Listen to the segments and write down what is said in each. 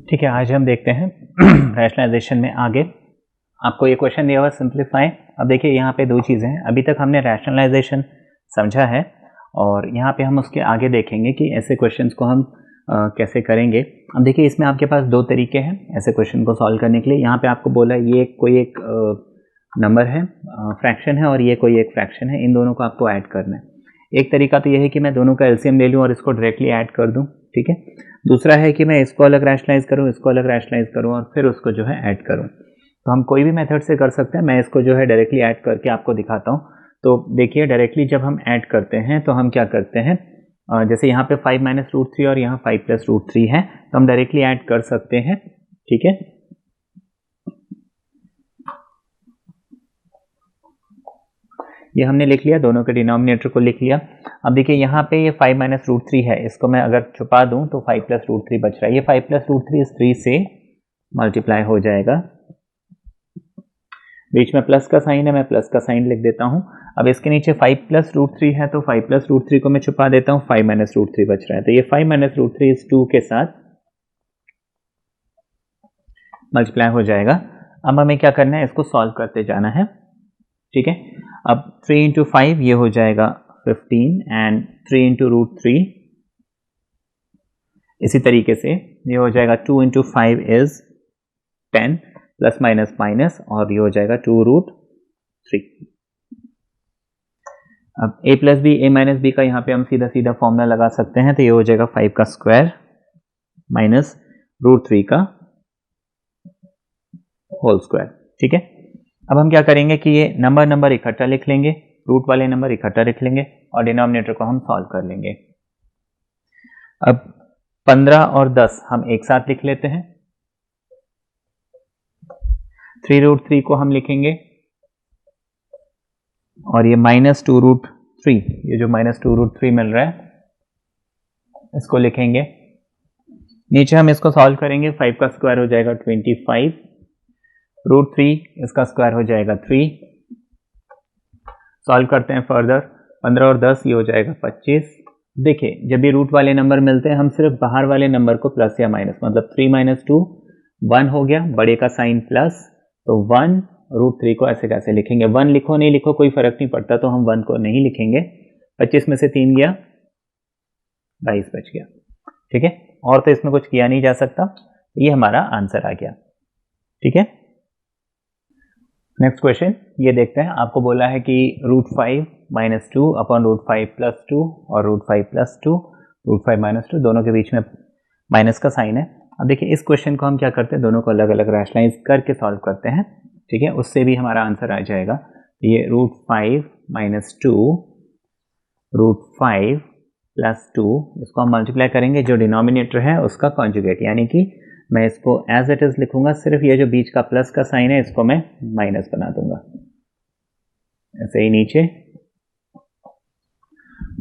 ठीक है, आज हम देखते हैं रैशनलाइजेशन में आगे। आपको ये क्वेश्चन दिया हुआ सिंप्लीफाई। अब देखिए यहाँ पे दो चीज़ें हैं। अभी तक हमने रैशनलाइजेशन समझा है और यहाँ पे हम उसके आगे देखेंगे कि ऐसे क्वेश्चंस को हम कैसे करेंगे। अब देखिए इसमें आपके पास दो तरीके हैं ऐसे क्वेश्चन को सॉल्व करने के लिए। यहाँ पे आपको बोला ये कोई एक नंबर है, फ्रैक्शन है, और ये कोई एक फ्रैक्शन है, इन दोनों को आपको ऐड करना है। एक तरीका तो ये है कि मैं दोनों का एलसीएम ले लूँ और इसको डायरेक्टली ऐड कर दूँ, ठीक है। दूसरा है कि मैं इसको अलग रैशनलाइज करूँ, इसको अलग रैशनलाइज करूँ और फिर उसको जो है ऐड करूँ। तो हम कोई भी मेथड से कर सकते हैं। मैं इसको जो है डायरेक्टली ऐड करके आपको दिखाता हूँ। तो देखिए डायरेक्टली जब हम ऐड करते हैं तो हम क्या करते हैं, जैसे यहाँ पे 5 - √3 और यहाँ 5 + √3 है, तो हम डायरेक्टली ऐड कर सकते हैं, ठीक है। ये हमने लिख लिया, दोनों के डिनोमिनेटर को लिख लिया। अब देखिए यहाँ पे ये 5 - √3 है, इसको मैं अगर छुपा दूं तो 5 + √3 बच रहा है। ये 5 + √3 इस 3 से मल्टीप्लाई हो जाएगा। बीच में प्लस का साइन है, मैं प्लस का साइन लिख देता हूँ। अब इसके नीचे 5 + √3 है, तो 5 + √3 को मैं छुपा देता हूँ, 5 - √3 बच रहा है। तो ये 5 - √3 इस 2 के साथ मल्टीप्लाई हो जाएगा। अब हमें क्या करना है, इसको सॉल्व करते जाना है, ठीक है। अब 3 × 5 ये हो जाएगा 15 एंड 3 × √3 इसी तरीके से ये हो जाएगा 2 × 5 इज 10 प्लस माइनस माइनस और ये हो जाएगा 2 √3। अब a + b a - b का यहाँ पे हम सीधा सीधा फॉर्मूला लगा सकते हैं। तो ये हो जाएगा 5 का स्क्वायर माइनस √3 का होल स्क्वायर, ठीक है। अब हम क्या करेंगे कि ये नंबर इकट्ठा लिख लेंगे, रूट वाले नंबर इकट्ठा लिख लेंगे और डिनोमिनेटर को हम सॉल्व कर लेंगे। अब 15 और 10 हम एक साथ लिख लेते हैं। 3 √3 को हम लिखेंगे और ये -2 √3, ये जो -2 √3 मिल रहा है इसको लिखेंगे। नीचे हम इसको सॉल्व करेंगे। 5 का स्क्वायर हो जाएगा 25, √3 इसका स्क्वायर हो जाएगा 3। सॉल्व करते हैं फर्दर, 15 और 10 ये हो जाएगा 25। देखिए जब भी रूट वाले नंबर मिलते हैं हम सिर्फ बाहर वाले नंबर को प्लस या माइनस, मतलब 3 - 2 1 हो गया, बड़े का साइन प्लस, तो 1 √3 को ऐसे कैसे लिखेंगे। 1 लिखो नहीं लिखो कोई फर्क नहीं पड़ता, तो हम 1 को नहीं लिखेंगे। 25 में से 3 गया, 22 बच गया, ठीक है। और तो इसमें कुछ किया नहीं जा सकता। ये हमारा आंसर आ गया, ठीक है। नेक्स्ट क्वेश्चन ये देखते हैं। आपको बोला है कि √5 - 2 अपॉन √5 + 2 और √5 + 2, √5 - 2 दोनों के बीच में माइनस का साइन है। अब देखिए इस क्वेश्चन को हम क्या करते हैं, दोनों को अलग अलग रैशनलाइज करके सॉल्व करते हैं, ठीक है। उससे भी हमारा आंसर आ जाएगा। ये √5 - 2 √5 + 2 इसको हम मल्टीप्लाई करेंगे, जो डिनोमिनेटर है उसका कॉन्जुगेट, यानी कि मैं इसको एज इट इज लिखूंगा, सिर्फ ये जो बीच का प्लस का साइन है इसको मैं माइनस बना दूंगा। ऐसे ही नीचे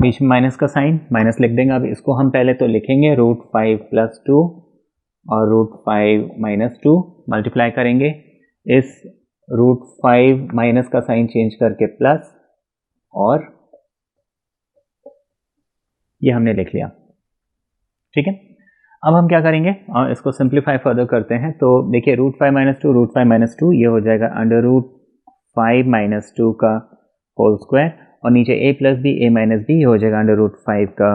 बीच में माइनस का साइन, माइनस लिख देंगे। अब इसको हम पहले तो लिखेंगे √5 + 2 और √5 - 2 मल्टीप्लाई करेंगे। इस √5 माइनस का साइन चेंज करके प्लस, और ये हमने लिख लिया, ठीक है। अब हम क्या करेंगे, इसको सिंप्लीफाई फर्दर करते हैं। तो देखिए √5 - 2 √5 - 2 ये हो जाएगा √5 - 2 का होल स्क्वायर, और नीचे a + b a - b ये हो जाएगा √5 का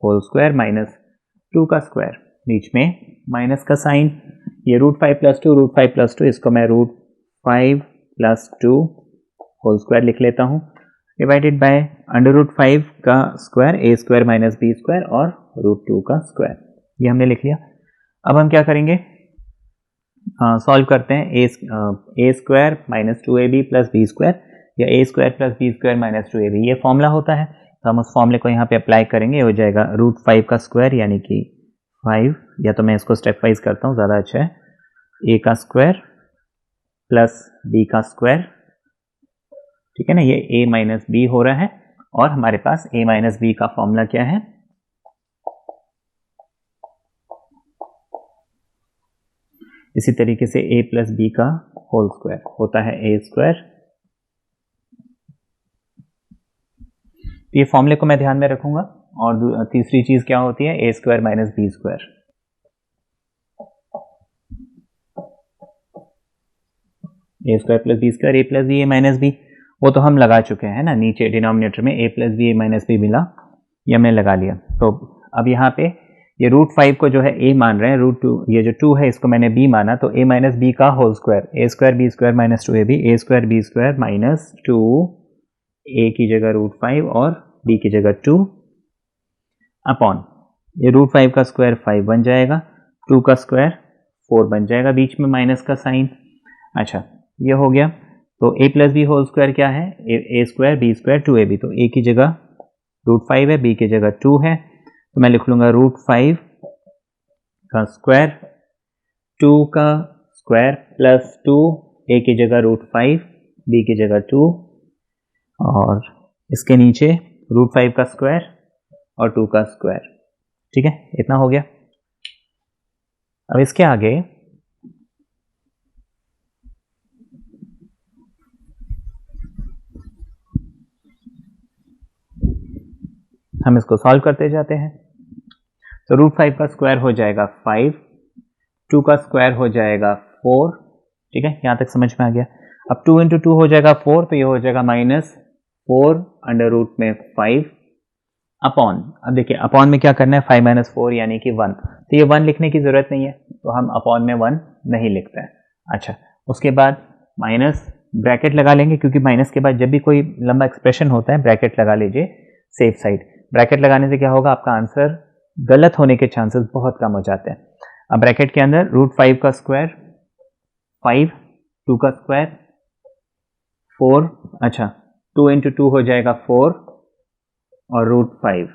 होल स्क्वायर माइनस 2 का स्क्वायर, बीच में माइनस का साइन। ये √5 + 2 √5 + 2 इसको मैं √5 + 2 होल स्क्वायर लिख लेता हूँ, डिवाइडेड बाय √5 का स्क्वायर a² - b² और √2 का स्क्वायर, ये हमने लिख लिया। अब हम क्या करेंगे, सॉल्व करते हैं। a² - 2ab + b² या a² + b² - 2ab, ये फॉर्मूला होता है, तो हम उस फॉर्मूले को यहाँ पे अप्लाई करेंगे। हो जाएगा √5 का स्क्वायर यानी कि 5, या तो मैं इसको स्टेप वाइज करता हूँ, ज़्यादा अच्छा है, a का स्क्वायर प्लस b का स्क्वायर, ठीक है ना। ये a - b हो रहा है, और हमारे पास a - b का फॉर्मूला क्या है, इसी तरीके से a + b का होल स्क्वायर होता है a²। ये फॉर्मूले को मैं ध्यान में रखूंगा। और तीसरी चीज क्या होती है, a² - b²। ए स्क्वायर प्लस बी स्क्वायर ए प्लस बी ए माइनस बी, वो तो हम लगा चुके हैं ना, नीचे डिनोमिनेटर में ए प्लस बी ए माइनस बी मिला, ये हमने लगा लिया। तो अब यहाँ पे ये √5 को जो है a मान रहे हैं, √2 ये जो 2 है इसको मैंने b माना, तो a माइनस बी का whole square, A square B square minus 2ab, A square B square minus 2 a की जगह √5 और b की जगह 2 अपॉन ये √5 का स्क्वायर 5 बन जाएगा, 2 का स्क्वायर 4 बन जाएगा, बीच में माइनस का साइन। अच्छा ये हो गया। तो a plus B whole square क्या है, ए स्क्वायर बी स्क्वायर 2ab, तो a की जगह √5 है, b की जगह 2 है, तो मैं लिख लूँगा √5 का स्क्वायर, 2 का स्क्वायर प्लस 2, a की जगह √5, b की जगह 2, और इसके नीचे √5 का स्क्वायर और 2 का स्क्वायर। ठीक है, इतना हो गया। अब इसके आगे हम इसको सॉल्व करते जाते हैं। तो √5 का स्क्वायर हो जाएगा 5, 2 का स्क्वायर हो जाएगा 4, ठीक है, यहाँ तक समझ में आ गया। अब 2 × 2 हो जाएगा 4, तो ये हो जाएगा -4 √ में 5 अपॉन, अब देखिए अपॉन में क्या करना है, 5 - 4 यानी कि 1, तो ये 1 लिखने की ज़रूरत नहीं है, तो हम अपॉन में 1 नहीं लिखते हैं। अच्छा, उसके बाद माइनस ब्रैकेट लगा लेंगे, क्योंकि माइनस के बाद जब भी कोई लंबा एक्सप्रेशन होता है ब्रैकेट लगा लीजिए, सेफ साइड। ब्रैकेट लगाने से क्या होगा, आपका आंसर गलत होने के चांसेस बहुत कम हो जाते हैं। अब ब्रैकेट के अंदर √5 का स्क्वायर 5, 2 का स्क्वायर 4, अच्छा 2 × 2 हो जाएगा 4 और √5,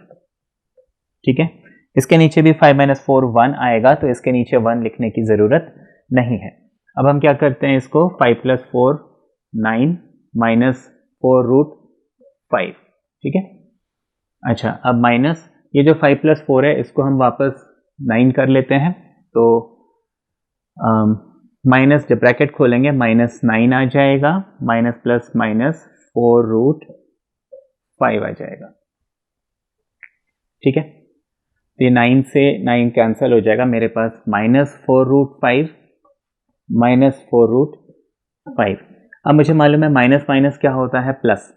ठीक है। इसके नीचे भी 5 - 4 1 आएगा, तो इसके नीचे 1 लिखने की ज़रूरत नहीं है। अब हम क्या करते हैं, इसको 5 + 4 9 -4 √5, ठीक है। अच्छा, अब माइनस ये जो 5 + 4 है इसको हम वापस 9 कर लेते हैं, तो माइनस जब ब्रैकेट खोलेंगे -9 आ जाएगा, माइनस प्लस माइनस 4 √5 आ जाएगा, ठीक है। तो ये 9 से 9 कैंसिल हो जाएगा, मेरे पास -4 √5 -4 √5। अब मुझे मालूम है माइनस माइनस क्या होता है, प्लस,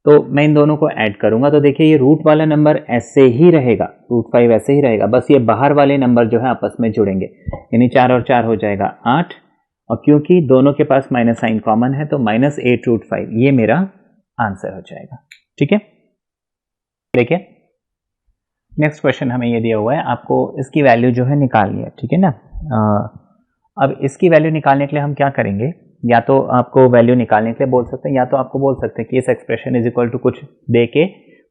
तो मैं इन दोनों को ऐड करूंगा, तो देखिए ये रूट वाला नंबर ऐसे ही रहेगा, √5 ऐसे ही रहेगा, बस ये बाहर वाले नंबर जो है आपस में जुड़ेंगे, यानी 4 और 4 हो जाएगा 8, और क्योंकि दोनों के पास माइनस साइन कॉमन है तो -8 √5 ये मेरा आंसर हो जाएगा, ठीक है। देखिए नेक्स्ट क्वेश्चन हमें ये दिया हुआ है, आपको इसकी वैल्यू जो है निकालनी है, ठीक है ना। अब इसकी वैल्यू निकालने के लिए हम क्या करेंगे, या तो आपको वैल्यू निकालने के लिए बोल सकते हैं, या तो आपको बोल सकते हैं कि इस एक्सप्रेशन इज इक्वल टू कुछ दे के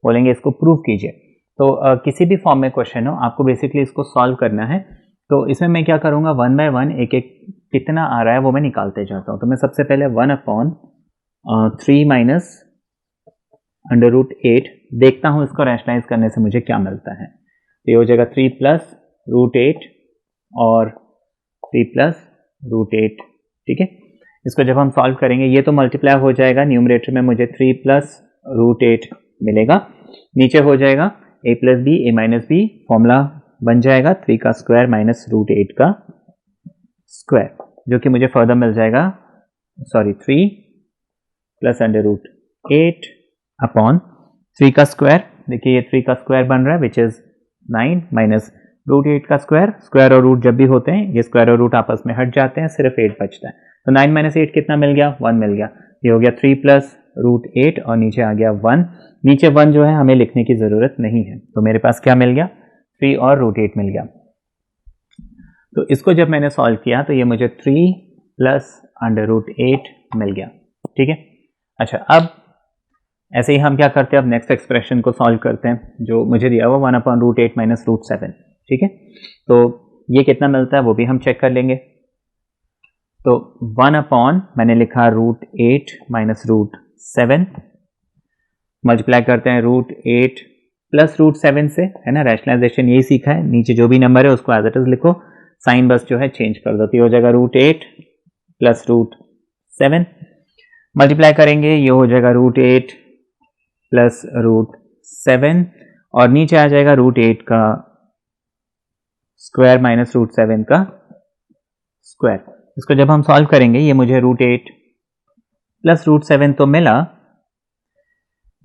बोलेंगे इसको प्रूव कीजिए। तो किसी भी फॉर्म में क्वेश्चन हो, आपको बेसिकली इसको सॉल्व करना है। तो इसमें मैं क्या करूँगा, 1 बाय 1 एक एक कितना आ रहा है वो मैं निकालते जाता हूँ। तो मैं सबसे पहले 1/3 √8 देखता हूँ, इसको रैशनलाइज करने से मुझे क्या मिलता है। तो ये हो जाएगा 3 + √8 और 3 + √8, ठीक है। इसको जब हम सॉल्व करेंगे ये तो मल्टीप्लाई हो जाएगा, न्यूमरेटर में मुझे 3 + √8 मिलेगा, नीचे हो जाएगा a + b a - b, formula बन जाएगा 3 का स्क्वायर माइनस √8 का स्क्वायर, जो कि मुझे फर्दर मिल जाएगा, सॉरी 3 + √8 अपॉन 3 का स्क्वायर, देखिए ये 3 का स्क्वायर बन रहा है विच इज 9 माइनस √8 का स्क्वायर, स्क्वायर और रूट जब भी होते हैं ये स्क्वायर और रूट आपस में हट जाते हैं, सिर्फ 8 बचता है। तो 9 - 8 कितना मिल गया, 1 मिल गया। ये हो गया 3 + √8 और नीचे आ गया 1, नीचे 1 जो है हमें लिखने की ज़रूरत नहीं है, तो मेरे पास क्या मिल गया, 3 और √8 मिल गया। तो इसको जब मैंने सॉल्व किया तो ये मुझे 3 + √8 मिल गया, ठीक है। अच्छा, अब ऐसे ही हम क्या करते हैं, अब नेक्स्ट एक्सप्रेशन को सॉल्व करते हैं, जो मुझे दिया हुआ 1/√8 - √7, ठीक है। तो ये कितना मिलता है वो भी हम चेक कर लेंगे। तो 1 मैंने लिखा √8 - √7, मल्टीप्लाई करते हैं √8 + √7 से, है ना, रैशनलाइजेशन यही सीखा है, नीचे जो भी नंबर है उसको एज इट इज लिखो, साइन बस जो है चेंज कर दो, तो ये हो जाएगा √8 + √7, मल्टीप्लाई करेंगे ये हो जाएगा √8 + √7 और नीचे आ जाएगा √8 का स्क्वायर माइनस √7 का स्क्वायर। इसको जब हम सॉल्व करेंगे ये मुझे √8 प्लस रूट 7 तो मिला,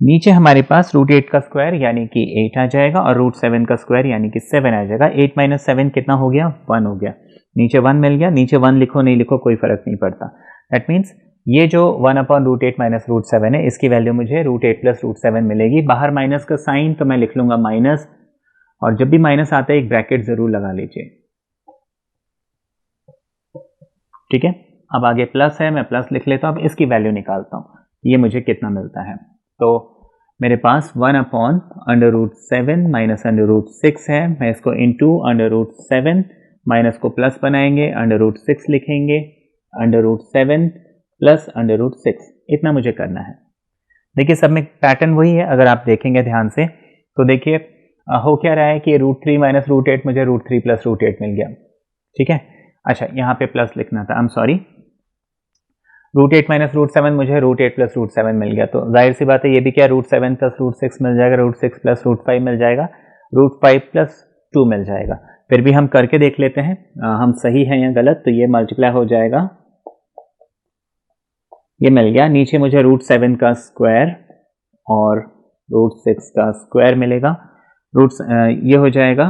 नीचे हमारे पास रूट 8 का स्क्वायर यानी कि 8 आ जाएगा और रूट 7 का स्क्वायर यानी कि 7 आ जाएगा। 8 माइनस 7 कितना हो गया? 1 हो गया। नीचे 1 मिल गया, नीचे 1 लिखो नहीं लिखो कोई फर्क नहीं पड़ता। दैट मीन्स ये जो 1 अपॉन रूट 8 माइनस रूट 7 है, इसकी वैल्यू मुझे रूट 8 प्लस रूट 7 मिलेगी। बाहर माइनस का साइन तो मैं लिख लूंगा माइनस, और जब भी माइनस आता है एक ब्रैकेट जरूर लगा लीजिए, ठीक है। अब आगे प्लस है, मैं प्लस लिख लेता हूं। अब इसकी वैल्यू निकालता हूं, ये मुझे कितना मिलता है। तो मेरे पास 1 upon under root 7 minus under root 6 है। मैं इसको इंटू अंडर रूट 7 माइनस को प्लस बनाएंगे, अंडर रूट 6 लिखेंगे, under root 7 plus under root 6, इतना मुझे करना है। देखिए सब में पैटर्न वही है, अगर आप देखेंगे ध्यान से तो देखिए हो क्या रहा है कि रूट 3 माइनस रूट 8 मुझे रूट 3 प्लस रूट 8 मिल गया, ठीक है। अच्छा यहाँ पे प्लस लिखना था, I am sorry. Root 8 minus root 7 मुझे रूट 8 प्लस रूट 7 मिल गया, तो जाहिर सी बात है ये भी क्या रूट 7 प्लस रूट 6 मिल जाएगा, रूट 6 प्लस रूट 5 मिल जाएगा, रूट 5 प्लस 2 मिल जाएगा। फिर भी हम करके देख लेते हैं हम सही हैं या गलत। तो ये मल्टीप्लाई हो जाएगा, ये मिल गया। नीचे मुझे रूट 7 का स्क्वायर और रूट 6 का स्क्वायर मिलेगा। ये हो जाएगा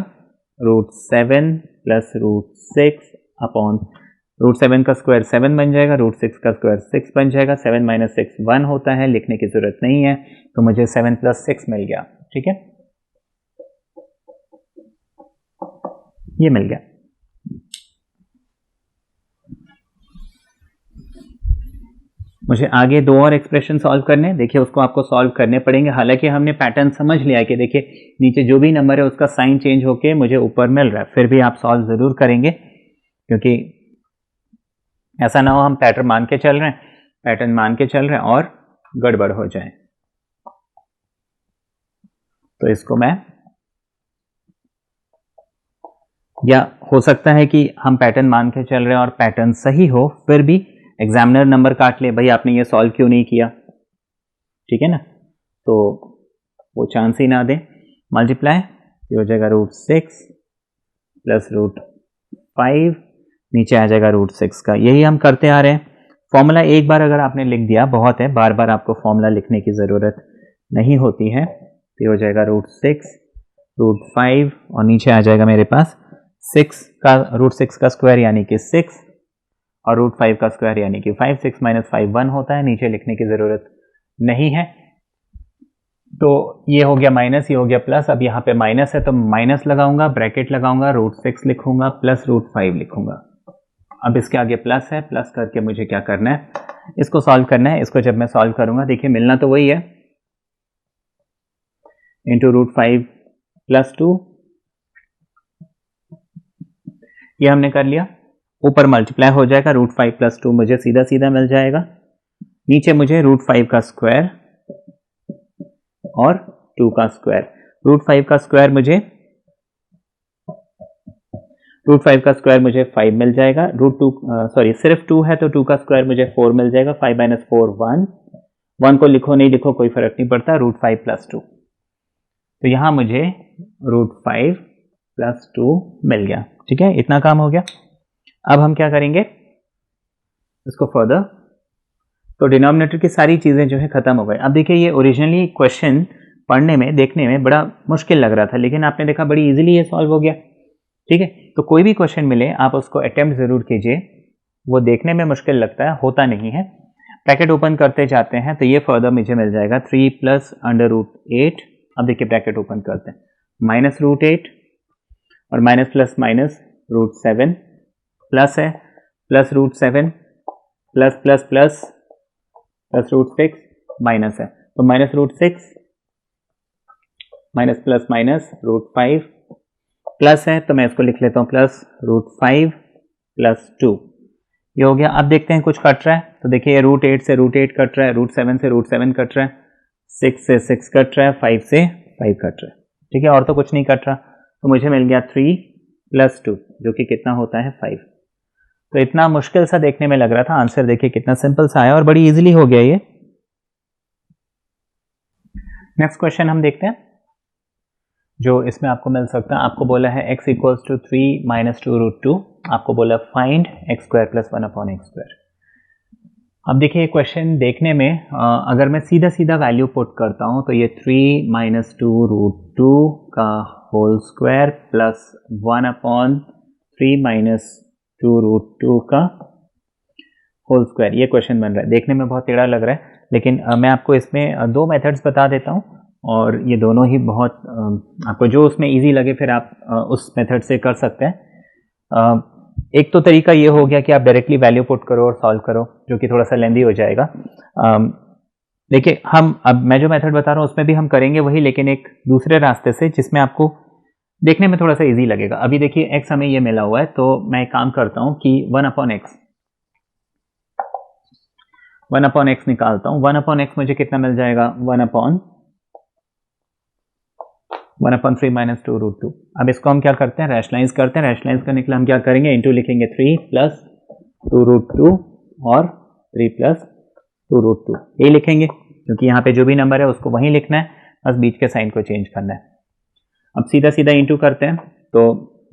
root 7 plus root 6 upon root 7 का स्क्वायर 7 बन जाएगा, रूट 6 का स्क्वायर 6 बन जाएगा। 7 माइनस 6 1 होता है, लिखने की जरूरत नहीं है, तो मुझे 7 प्लस 6 मिल गया, ठीक है, ये मिल गया। मुझे आगे दो और एक्सप्रेशन सॉल्व करने, देखिए उसको आपको सॉल्व करने पड़ेंगे। हालांकि हमने पैटर्न समझ लिया है कि देखिए नीचे जो भी नंबर है उसका साइन चेंज होके मुझे ऊपर मिल रहा है, फिर भी आप सॉल्व जरूर करेंगे, क्योंकि ऐसा ना हो हम पैटर्न मान के चल रहे हैं और गड़बड़ हो जाए। तो इसको मैं, या हो सकता है कि हम पैटर्न मान के चल रहे हैं और पैटर्न सही हो, फिर भी एग्जामिनर नंबर काट ले, भाई आपने ये सॉल्व क्यों नहीं किया, ठीक है ना, तो वो चांस ही ना दे। मल्टीप्लाई ये हो जाएगा रूट 6 प्लस रूट 5, नीचे आ जाएगा रूट 6 का। यही हम करते आ रहे हैं। फॉर्मूला एक बार अगर आपने लिख दिया बहुत है, बार बार आपको फॉर्मूला लिखने की ज़रूरत नहीं होती है। तो ये हो जाएगा रूट 6 रूट 5 और नीचे आ जाएगा मेरे पास 6 का रूट 6 का स्क्वायर यानी कि 6 और रूट 5 का स्क्वायर यानी कि 5। 6 माइनस 5 1 होता है, नीचे लिखने की ज़रूरत नहीं है। तो ये हो गया माइनस, ये हो गया प्लस। अब यहाँ पे माइनस है तो माइनस लगाऊंगा, ब्रैकेट लगाऊंगा, रूट 6 लिखूंगा प्लस रूट 5 लिखूंगा। अब इसके आगे प्लस है, प्लस करके मुझे क्या करना है, इसको सॉल्व करना है। इसको जब मैं सॉल्व करूंगा देखिए मिलना तो वही है, इंटू रूट 5 प्लस 2, ये हमने कर लिया। ऊपर मल्टीप्लाई हो जाएगा, रूट 5 प्लस 2 मुझे सीधा सीधा मिल जाएगा। नीचे मुझे रूट 5 का स्क्वायर और 2 का स्क्वायर, रूट 5 का स्क्वायर मुझे 5 मिल जाएगा। सिर्फ 2 है तो 2 का स्क्वायर मुझे 4 मिल जाएगा। 5 माइनस 4 1 को लिखो नहीं लिखो कोई फर्क नहीं पड़ता, रूट 5 प्लस 2। तो यहां मुझे रूट 5 प्लस 2 मिल गया, ठीक है, इतना काम हो गया। अब हम क्या करेंगे इसको फर्दर, तो डिनोमिनेटर की सारी चीज़ें जो है ख़त्म हो गई। अब देखिए ये ओरिजिनली क्वेश्चन पढ़ने में देखने में बड़ा मुश्किल लग रहा था, लेकिन आपने देखा बड़ी इजीली ये सॉल्व हो गया, ठीक है। तो कोई भी क्वेश्चन मिले आप उसको अटेम्प्ट ज़रूर कीजिए, वो देखने में मुश्किल लगता है, होता नहीं है। ब्रैकेट ओपन करते जाते हैं तो ये फर्दर मुझे मिल जाएगा 3 प्लस अंडर रूट 8। अब देखिए ब्रैकेट ओपन करते हैं, माइनस रूट 8 और minus plus minus root 7 plus है, plus root 7 plus plus plus plus root 6 minus है, तो minus root 6 minus plus minus root 5 plus है, तो मैं इसको लिख लेता हूँ प्लस रूट 5 प्लस 2, ये हो गया। अब देखते हैं कुछ कट रहा है, तो देखिए रूट 8 से रूट 8 कट रहा है, रूट 7 से रूट 7 कट रहा है, 6 से 6 कट रहा है, 5 से 5 कट रहा है, ठीक है, और तो कुछ नहीं कट रहा। तो मुझे मिल गया 3 प्लस 2 जो कि कितना होता है 5। तो इतना मुश्किल सा देखने में लग रहा था, आंसर देखिए कितना सिंपल सा आया और बड़ी इजीली हो गया ये। नेक्स्ट क्वेश्चन हम देखते हैं, जो इसमें आपको मिल सकता है। आपको बोला है x equals to 3 minus 2 root 2, आपको बोला find x square plus 1 upon X square. अब देखिए क्वेश्चन देखने में अगर मैं सीधा सीधा वैल्यू पुट करता हूँ तो ये 3 माइनस टू रूट टू का whole square plus 1/3 minus two root two का होल स्क्वायर, ये क्वेश्चन बन रहा है। देखने में बहुत टेढ़ा लग रहा है, लेकिन मैं आपको इसमें दो मेथड्स बता देता हूँ और ये दोनों ही बहुत आपको जो उसमें इजी लगे फिर आप उस मेथड से कर सकते हैं। एक तो तरीका ये हो गया कि आप डायरेक्टली वैल्यू पुट करो और सॉल्व करो, जो कि थोड़ा सा लेंदी हो जाएगा। देखिए अब मैं जो मेथड बता रहा हूँ उसमें भी हम करेंगे वही, लेकिन एक दूसरे रास्ते से जिसमें आपको देखने में थोड़ा सा इजी लगेगा। अभी देखिए x हमें ये मिला हुआ है, तो मैं एक काम करता हूँ कि 1/x निकालता हूँ। 1/x मुझे कितना मिल जाएगा, 1/3 माइनस टू रूट टू। अब इसको हम क्या करते हैं, रैशनलाइज करते हैं। रैशनलाइज करने के लिए हम क्या करेंगे, इंटू लिखेंगे 3 प्लस टू रूट टू और 3 प्लस टू रूट टू, ये लिखेंगे क्योंकि यहाँ पे जो भी नंबर है उसको वहीं लिखना है, बस बीच के साइन को चेंज करना है। अब सीधा सीधा इंटू करते हैं, तो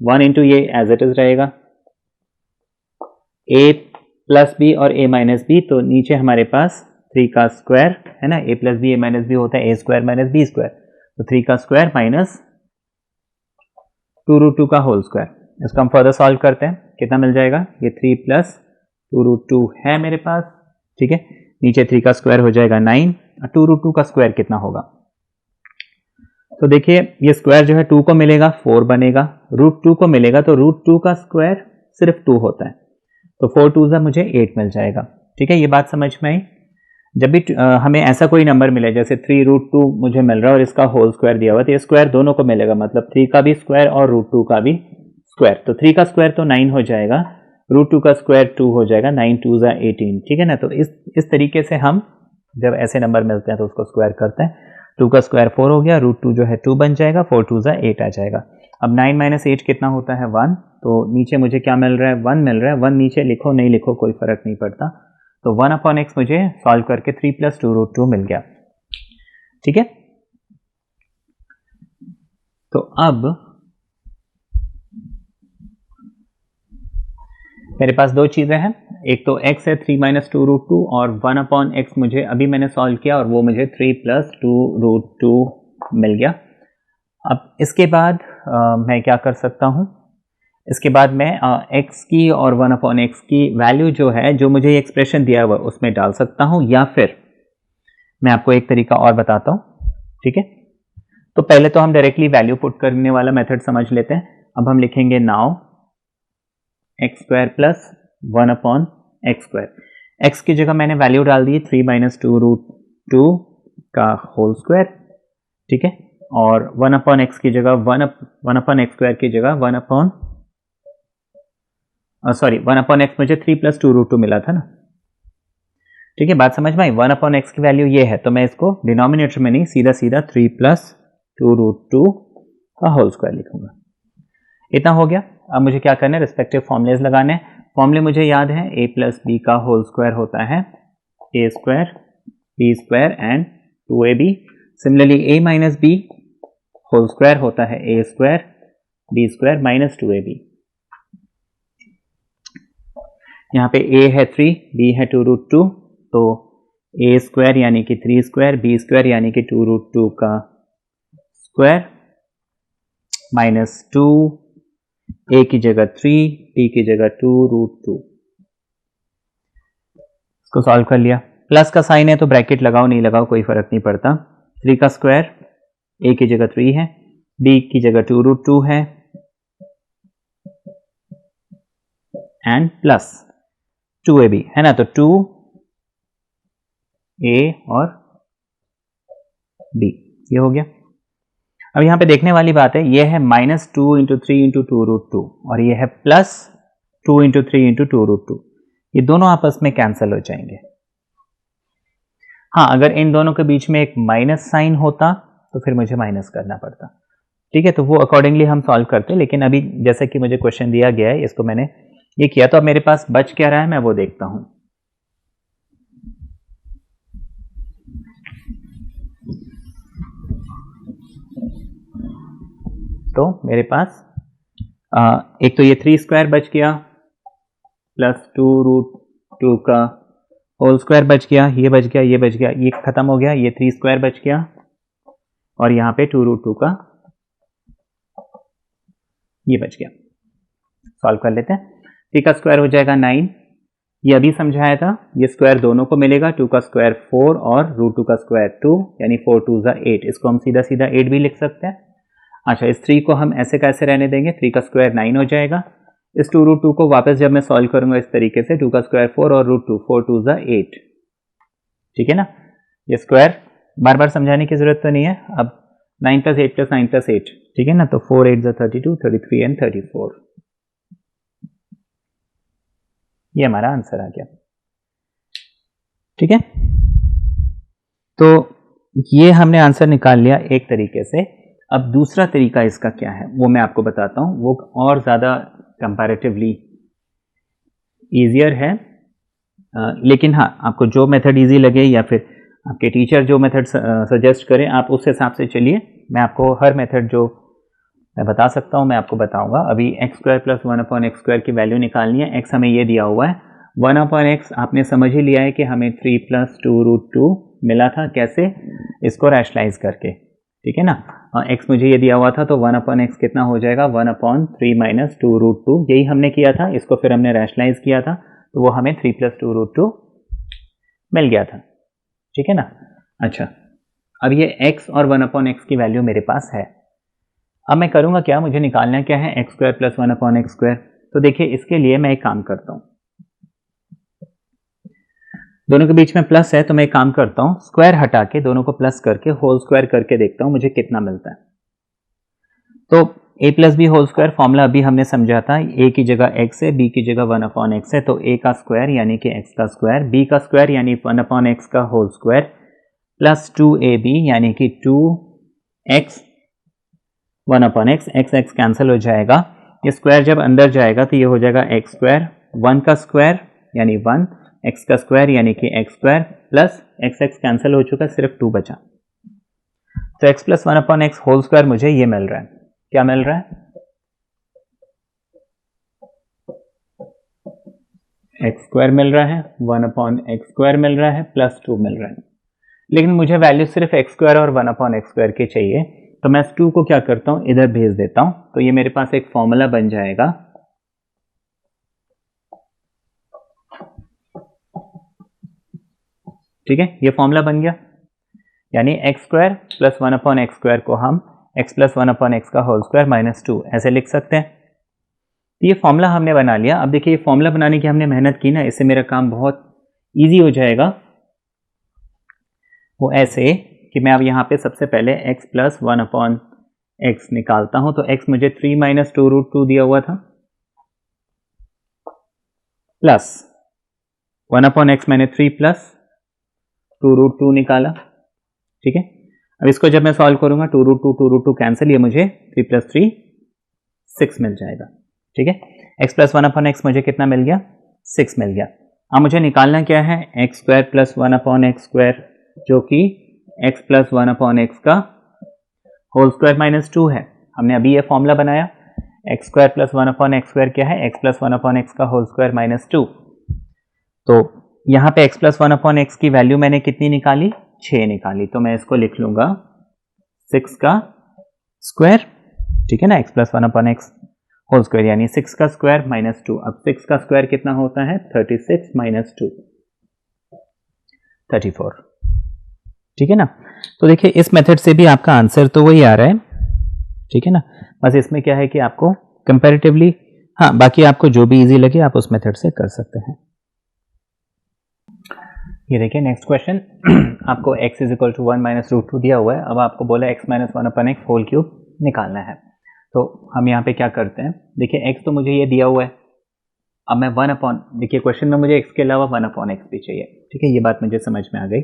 1 इंटू ये एज इट इज रहेगा, a प्लस बी और a माइनस बी, तो नीचे हमारे पास 3 का स्क्वायर है ना, a plus B a minus B होता है a square minus B square, तो 3 का square minus two root two का होल स्क्वायर। इसको हम फर्दर सॉल्व करते हैं, कितना मिल जाएगा, ये 3 प्लस टू रूट टू है मेरे पास, ठीक है। नीचे 3 का स्क्वायर हो जाएगा 9, टू रूट टू का स्क्वायर कितना होगा, तो देखिए ये स्क्वायर जो है 2 को मिलेगा 4 बनेगा, रूट 2 को मिलेगा तो रूट 2 का स्क्वायर सिर्फ 2 होता है, तो 4 2 से मुझे 8 मिल जाएगा, ठीक है। ये बात समझ में आई। जब भी हमें ऐसा कोई नंबर मिले, जैसे 3 रूट 2 मुझे मिल रहा है और इसका होल स्क्वायर दिया हुआ, तो ये स्क्वायर दोनों को मिलेगा, मतलब 3 का भी स्क्वायर और रूट 2 का भी स्क्वायर, तो 3 का स्क्वायर तो 9 हो जाएगा, रूट 2 का स्क्वायर 2 हो जाएगा, 9 2 ज़ा 18, ठीक है ना। तो इस तरीके से हम जब ऐसे नंबर मिलते हैं तो उसको स्क्वायर करते हैं। 2 का स्क्वायर 4 हो गया, रूट 2 जो है 2 बन जाएगा, 4 2 ज़ा 8 आ जाएगा। अब 9 माइनस 8 कितना होता है, 1, तो नीचे मुझे क्या मिल रहा है, 1 मिल रहा है। 1 नीचे लिखो नहीं लिखो कोई फर्क नहीं पड़ता, तो 1/x मुझे सॉल्व करके 3 प्लस टू रूट टू मिल गया, ठीक है। तो अब मेरे पास दो चीजें हैं, एक तो x है 3 माइनस टू रूट टू, और 1/x मुझे अभी मैंने सॉल्व किया और वो मुझे 3 प्लस टू रूट टू मिल गया। अब इसके बाद मैं क्या कर सकता हूँ, इसके बाद मैं x की और 1/x की वैल्यू जो है, जो मुझे एक्सप्रेशन दिया हुआ उसमें डाल सकता हूँ, या फिर मैं आपको एक तरीका और बताता हूँ, ठीक है। तो पहले तो हम डायरेक्टली वैल्यू पुट करने वाला मेथड समझ लेते हैं। अब हम लिखेंगे now x square plus 1/x square. x की जगह मैंने वैल्यू डाल दी 3 माइनस टू रूट टू का होल स्क्वायर, ठीक है, और 1/x की जगह 1/x स्क्वायर की जगह 1/x मुझे 3 प्लस टू रूट टू मिला था ना, ठीक है। बात समझ में आई। 1/x की वैल्यू ये है, तो मैं इसको डिनोमिनेटर में नहीं, सीधा सीधा 3 प्लस टू रूट टू का होल स्क्वायर लिखूंगा। इतना हो गया। अब मुझे क्या करना है, रिस्पेक्टिव फॉर्मुलेज लगाने हैं। फॉर्मूले मुझे याद है, a प्लस बी का होल स्क्वायर होता है a square B square and 2ab। Similarly a minus B whole square होता है a square B square minus 2ab। यहाँ पे a है 3, b है टू रूट टू, तो a स्क्वायर यानी कि 3 स्क्वायर, b स्क्वायर यानी कि टू रूट टू का स्क्वायर माइनस 2, a की जगह 3, b की जगह टू रूट टू। इसको सॉल्व कर लिया। प्लस का साइन है तो ब्रैकेट लगाओ नहीं लगाओ कोई फर्क नहीं पड़ता। 3 का स्क्वायर, a की जगह 3 है, b की जगह टू रूट टू है, एंड प्लस 2ab है ना, तो 2a और b, ये हो गया। अब यहां पे देखने वाली बात है, ये है minus 2 into 3 into two root two, और ये है plus 2 into 3 into two root two, ये दोनों आपस में कैंसिल हो जाएंगे। हाँ, अगर इन दोनों के बीच में एक माइनस साइन होता तो फिर मुझे माइनस करना पड़ता, ठीक है। तो वो अकॉर्डिंगली हम सॉल्व करते, लेकिन अभी जैसे कि मुझे क्वेश्चन दिया गया है, इसको मैंने ये किया, तो अब मेरे पास बच क्या रहा है मैं वो देखता हूं। तो मेरे पास एक तो ये 3 स्क्वायर बच गया प्लस टू रूट टू का होल स्क्वायर बच गया, ये बच गया, ये बच गया, ये खत्म हो गया, ये 3 स्क्वायर बच गया और यहाँ पे 2√2 का ये बच गया। सॉल्व कर लेते हैं। 3 का स्क्वायर हो जाएगा 9, ये अभी समझाया था, ये स्क्वायर दोनों को मिलेगा, 2 का स्क्वायर 4 और √2 का स्क्वायर 2, यानी 4 2 8। इसको हम सीधा सीधा 8 भी लिख सकते हैं। अच्छा, इस 3 को हम ऐसे कैसे रहने देंगे, 3 का स्क्वायर 9 हो जाएगा। इस 2√2 को वापस जब मैं सॉल्व करूंगा इस तरीके से, 2 का स्क्वायर 4 और √2, 4 2 8, ठीक है ना। ये स्क्वायर बार बार समझाने की जरूरत तो नहीं है। अब 9 + 8 + 9 + 8, ठीक है ना, तो 4 8 32, 33 एंड 34, ये हमारा आंसर आ गया। ठीक है, तो ये हमने आंसर निकाल लिया एक तरीके से। अब दूसरा तरीका इसका क्या है वो मैं आपको बताता हूं, वो और ज़्यादा कंपैरेटिवली ईजियर है। लेकिन हाँ, आपको जो मेथड इजी लगे या फिर आपके टीचर जो मेथड सजेस्ट करें आप उस हिसाब से चलिए। मैं आपको हर मेथड जो मैं बता सकता हूँ मैं आपको बताऊंगा। अभी x² + 1/x² की वैल्यू निकालनी है। x हमें ये दिया हुआ है, 1/x आपने समझ ही लिया है कि हमें 3 + 2√2 मिला था। कैसे, इसको रैशनलाइज करके, ठीक है ना। x मुझे ये दिया हुआ था तो 1/x कितना हो जाएगा, 1/3 - 2√2, यही हमने किया था। इसको फिर हमने रैशनलाइज किया था तो वो हमें 3 + 2√2 मिल गया था, ठीक है ना। अच्छा, अब ये x और 1/x की वैल्यू मेरे पास है। अब मैं करूंगा क्या, मुझे निकालना क्या है, x² + 1/x²। तो देखिए इसके लिए मैं एक काम करता हूं, दोनों के बीच में प्लस है तो मैं एक काम करता हूं, स्क्वायर हटा के दोनों को प्लस करके होल स्क्वायर करके देखता हूं मुझे कितना मिलता है। तो a + b whole square formula अभी हमने समझा था, a की जगह x है, b की जगह 1/x है, तो a का स्क्वायर यानी कि x का स्क्वायर, b का स्क्वायर यानी 1/x का होल स्क्वायर प्लस 2ab यानी कि 2x 1/x, x कैंसिल हो जाएगा। ये स्क्वायर जब अंदर जाएगा तो ये हो जाएगा x², 1 का स्क्वायर यानी 1, x का स्क्वायर यानी कि x² प्लस x कैंसिल हो चुका, सिर्फ 2 बचा। तो x + 1/x होल स्क्वायर मुझे ये मिल रहा है। क्या मिल रहा है, x² मिल रहा है, 1/x² मिल रहा है, प्लस 2 मिल रहा है। लेकिन मुझे वैल्यू सिर्फ x² और 1/x² की चाहिए, तो मैं इस 2 को क्या करता हूं, इधर भेज देता हूं। तो ये मेरे पास एक फॉर्मूला बन जाएगा, ठीक है, ये फॉर्मूला बन गया। यानी x² + 1/x² को हम x + 1/x का होल स्क्वायर माइनस 2 ऐसे लिख सकते हैं। तो ये फॉर्मूला हमने बना लिया। अब देखिए ये फॉर्मूला बनाने की हमने मेहनत की ना, इससे मेरा काम बहुत ईजी हो जाएगा। वो ऐसे कि मैं अब यहाँ पे सबसे पहले x + 1/x निकालता हूँ। तो x मुझे 3 - 2√2 दिया हुआ था, प्लस 1/x मैंने 3 + 2√2 निकाला, ठीक है। अब इसको जब मैं सॉल्व करूंगा 2√2 कैंसिल, ये मुझे 3 + 3 6 मिल जाएगा, ठीक है। x + 1/x मुझे कितना मिल गया, 6 मिल गया। अब मुझे निकालना क्या है, x² + 1/x², जो कि x + 1/x का होल स्क्वायर माइनस 2 है। हमने अभी ये फॉर्मूला बनाया, x² + 1/x² क्या है, x + 1/x का होल स्क्वायर माइनस 2। तो यहाँ पे x + 1/x की वैल्यू मैंने कितनी निकाली, 6 निकाली। तो मैं इसको लिख लूंगा 6 का स्क्वायर, ठीक है ना, x + 1/x होल स्क्वायर यानी 6 का स्क्वायर माइनस 2। अब 6 का स्क्वायर कितना होता है, 36 - 2 34, ठीक है ना। तो देखिए इस मेथड से भी आपका आंसर तो वही आ रहा है, ठीक है ना। बस इसमें क्या है कि आपको कंपैरेटिवली, हाँ बाकी आपको जो भी इजी लगे आप उस मेथड से कर सकते हैं। ये देखिए नेक्स्ट क्वेश्चन, आपको x = 1 - √2 दिया हुआ है। अब आपको बोला x - 1/x होल क्यूब निकालना है। तो हम यहाँ पे क्या करते हैं, देखिए x तो मुझे ये दिया हुआ है। अब मैं देखिए क्वेश्चन में मुझे x के अलावा 1/x भी चाहिए, ठीक है, ये बात मुझे समझ में आ गई।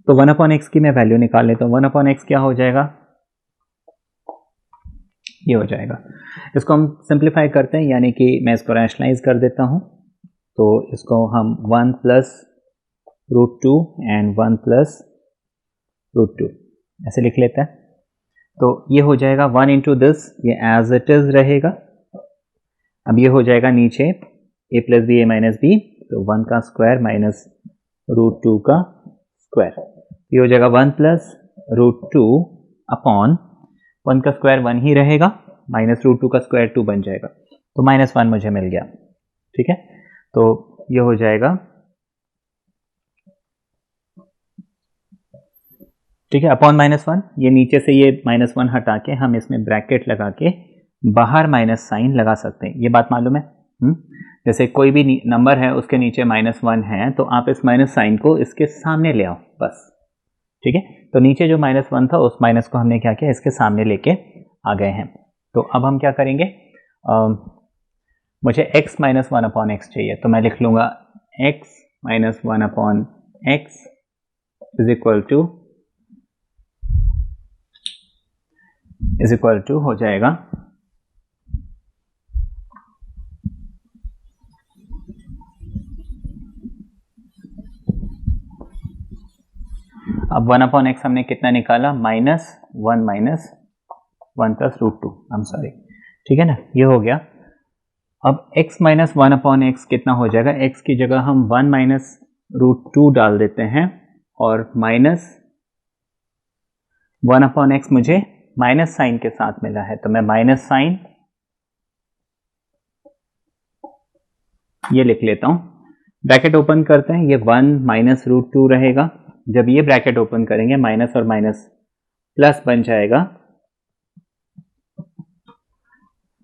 तो 1/x की मैं वैल्यू निकाल लेता हूँ। 1/x क्या हो जाएगा, ये हो जाएगा। इसको हम सिंप्लीफाई करते हैं, यानी कि मैं इसको रैशनलाइज कर देता हूँ। तो इसको हम 1 + √2 एंड 1 + √2 ऐसे लिख लेते हैं। तो ये हो जाएगा 1 × दिस, ये एज इट इज रहेगा। अब ये हो जाएगा नीचे a + b a - b तो 1 का स्क्वायर माइनस √2 का स्क्वायर, ये हो जाएगा 1 प्लस √2 अपॉन 1 का स्क्वायर 1 ही रहेगा, माइनस √2 का स्क्वायर 2 बन जाएगा, तो -1 मुझे मिल गया। ठीक है, तो ये हो जाएगा, ठीक है, अपॉन -1, ये नीचे से ये -1 हटा के हम इसमें ब्रैकेट लगा के बाहर माइनस साइन लगा सकते हैं, ये बात मालूम है। जैसे कोई भी नंबर है उसके नीचे -1 है तो आप इस माइनस साइन को इसके सामने ले आओ बस। ठीक है, तो नीचे जो -1 था उस माइनस को हमने क्या किया, इसके सामने लेके आ गए हैं। तो अब हम क्या करेंगे, मुझे x -1 अपॉन x चाहिए, तो मैं लिख लूंगा x -1 upon x is equal to हो जाएगा अब 1 अपॉन एक्स हमने कितना निकाला, -1 प्लस √2, आई एम सॉरी। ठीक है ना, ये हो गया। अब x -1 अपॉन एक्स कितना हो जाएगा, x की जगह हम 1 माइनस √2 डाल देते हैं और -1 अपॉन एक्स मुझे माइनस साइन के साथ मिला है, तो मैं माइनस साइन ये लिख लेता हूं, ब्रैकेट ओपन करते हैं, ये 1 माइनस √2 रहेगा, जब ये ब्रैकेट ओपन करेंगे माइनस और माइनस प्लस बन जाएगा।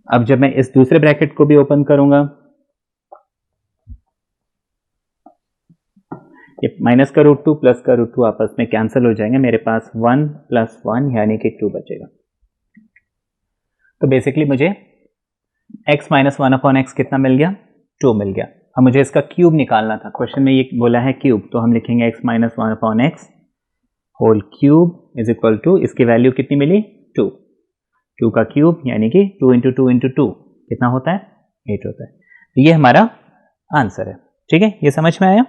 अब जब मैं इस दूसरे ब्रैकेट को भी ओपन करूंगा, ये माइनस का √2 प्लस का √2 आपस में कैंसिल हो जाएंगे, मेरे पास 1 + 1 यानी कि 2 बचेगा। तो बेसिकली मुझे x -1 अपॉन एक्स कितना मिल गया, 2 मिल गया। अब मुझे इसका क्यूब निकालना था, क्वेश्चन में ये बोला है क्यूब, तो हम लिखेंगे x -1 upon X whole cube is equal to, इसकी वैल्यू कितनी मिली, 2, 2 का क्यूब यानी कि 2 × 2 × 2 कितना होता है, 8 होता है। तो ये हमारा आंसर है। ठीक है, ये समझ में आया।